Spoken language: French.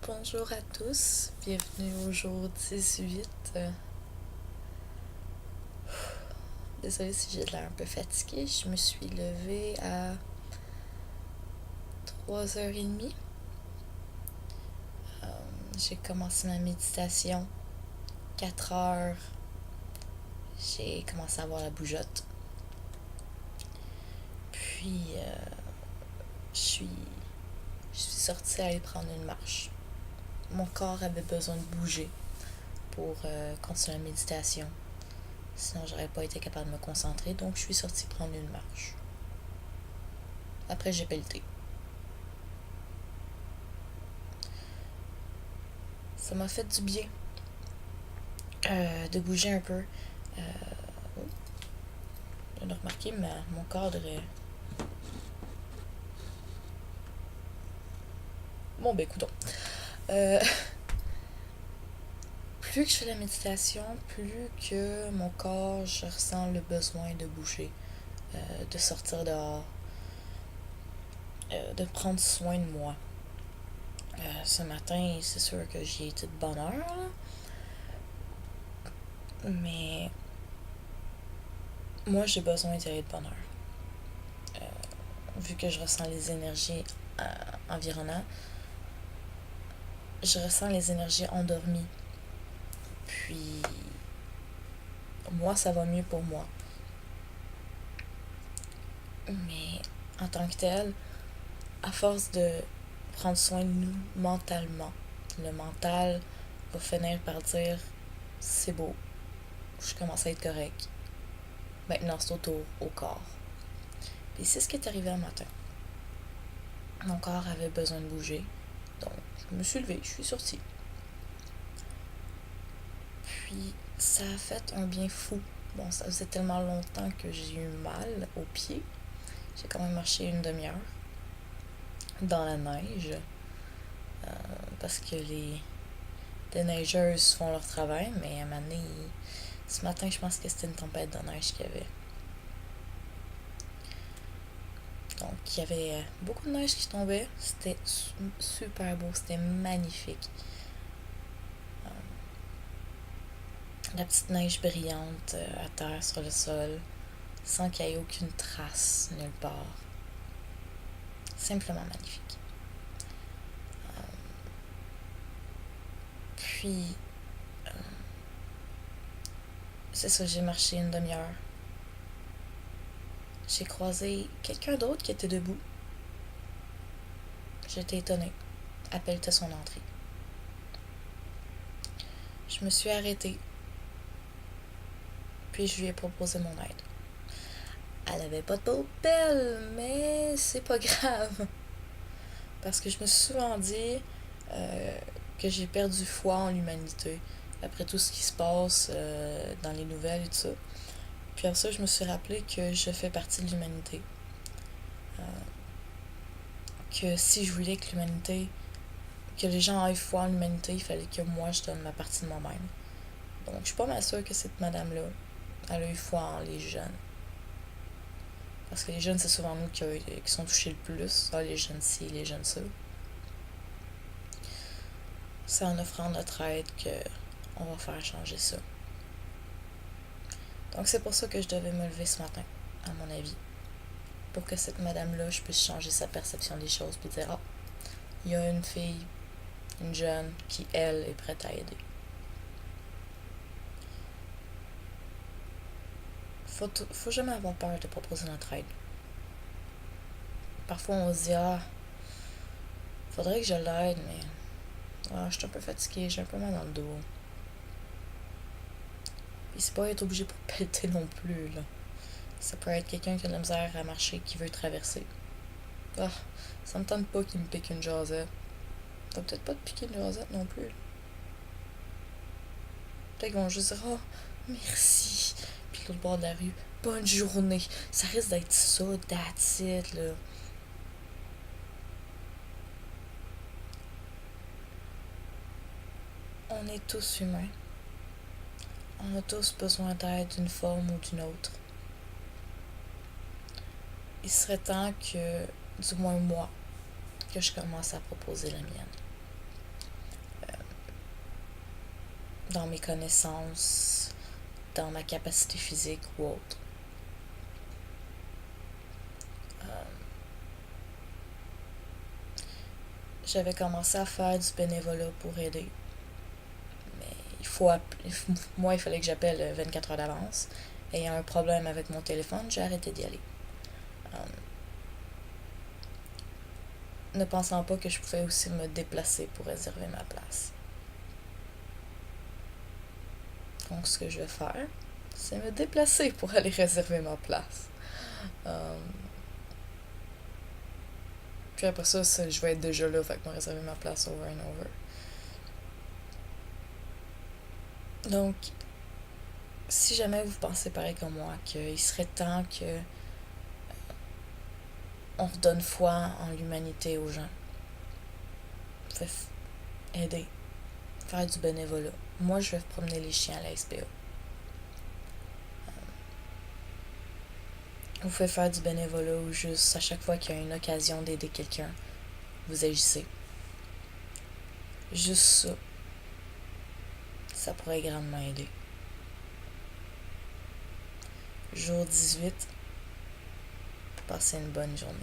Bonjour à tous, bienvenue au jour 18. Désolée si j'ai l'air un peu fatiguée, je me suis levée à 3h30. J'ai commencé ma méditation, 4h, j'ai commencé à avoir la bougeotte. Puis je suis sortie aller prendre une marche. Mon corps avait besoin de bouger pour continuer la méditation. Sinon, j'aurais pas été capable de me concentrer, donc je suis sortie prendre une marche. Après, j'ai pelleté. Ça m'a fait du bien de bouger un peu. Je viens de remarquer, mon cadre est... Bon, ben, écoute. Plus que je fais la méditation, plus que mon corps, je ressens le besoin de bouger, de sortir dehors, de prendre soin de moi. Ce matin, c'est sûr que j'y ai été de bonne heure, là. Mais moi, j'ai besoin d'y aller de bonne heure. Vu que je ressens les énergies environnantes, je ressens les énergies endormies. Puis, moi, ça va mieux pour moi. Mais en tant que tel, à force de prendre soin de nous mentalement, le mental va finir par dire c'est beau, je commence à être correct. Maintenant, c'est au tour au corps. Et c'est ce qui est arrivé un matin. Mon corps avait besoin de bouger, donc je me suis levée, je suis sortie. Puis ça a fait un bien fou. Bon, ça faisait tellement longtemps que j'ai eu mal aux pieds. J'ai quand même marché une demi-heure dans la neige parce que les neigeuses font leur travail, mais à un moment donné, ce matin, je pense que c'était une tempête de neige qu'il y avait. Donc, il y avait beaucoup de neige qui tombait. C'était super beau, c'était magnifique. La petite neige brillante à terre sur le sol, sans qu'il y ait aucune trace nulle part. Simplement magnifique. Puis, c'est ça, j'ai marché une demi-heure. J'ai croisé quelqu'un d'autre qui était debout. J'étais étonnée. Appelle-t son entrée. Je me suis arrêtée. Puis je lui ai proposé mon aide. Elle avait pas de poubelle, mais c'est pas grave. Parce que je me suis souvent dit que j'ai perdu foi en l'humanité. Après tout ce qui se passe dans les nouvelles et tout ça. Puis après ça, je me suis rappelé que je fais partie de l'humanité. Que si je voulais que l'humanité, que les gens aient foi en l'humanité, il fallait que moi, je donne ma partie de moi-même. Donc, je suis pas mal sûre que cette madame-là, elle a eu foi en les jeunes. Parce que les jeunes, c'est souvent nous qui sont touchés le plus. Ah, les jeunes ci, les jeunes ça. C'est en offrant notre aide qu'on va faire changer ça. Donc, c'est pour ça que je devais me lever ce matin, à mon avis. Pour que cette madame-là, je puisse changer sa perception des choses. Puis dire, ah, il y a une fille, une jeune, qui, elle, est prête à aider. Faut jamais avoir peur de proposer notre aide. Parfois, on se dit, ah, faudrait que je l'aide, mais je suis un peu fatiguée, j'ai un peu mal dans le dos. Puis c'est pas être obligé pour pelleter non plus, là. Ça peut être quelqu'un qui a de la misère à marcher, qui veut traverser. Ah, ça me tente pas qu'il me pique une jasette. T'as peut-être pas de piquer une jasette non plus. Peut-être qu'ils vont juste dire, oh, merci. Puis l'autre bord de la rue, bonne journée. Ça risque d'être ça, that's it, là. On est tous humains. On a tous besoin d'aide d'une forme ou d'une autre. Il serait temps que, du moins moi, que je commence à proposer la mienne. dans mes connaissances, dans ma capacité physique ou autre. J'avais commencé à faire du bénévolat pour aider. Mais moi, il fallait que j'appelle 24 heures d'avance. Ayant un problème avec mon téléphone, j'ai arrêté d'y aller. Ne pensant pas que je pouvais aussi me déplacer pour réserver ma place. Donc, ce que je vais faire, c'est me déplacer pour aller réserver ma place. Puis après ça, je vais être déjà là, fait que je vais réserver ma place over and over. Donc, si jamais vous pensez pareil comme moi, qu'il serait temps que on redonne foi en l'humanité aux gens, fait aider, faire du bénévolat. Moi, je vais promener les chiens à la SPA. Vous pouvez faire du bénévolat ou juste à chaque fois qu'il y a une occasion d'aider quelqu'un, vous agissez. Juste ça, ça pourrait grandement aider. Jour 18, passez une bonne journée.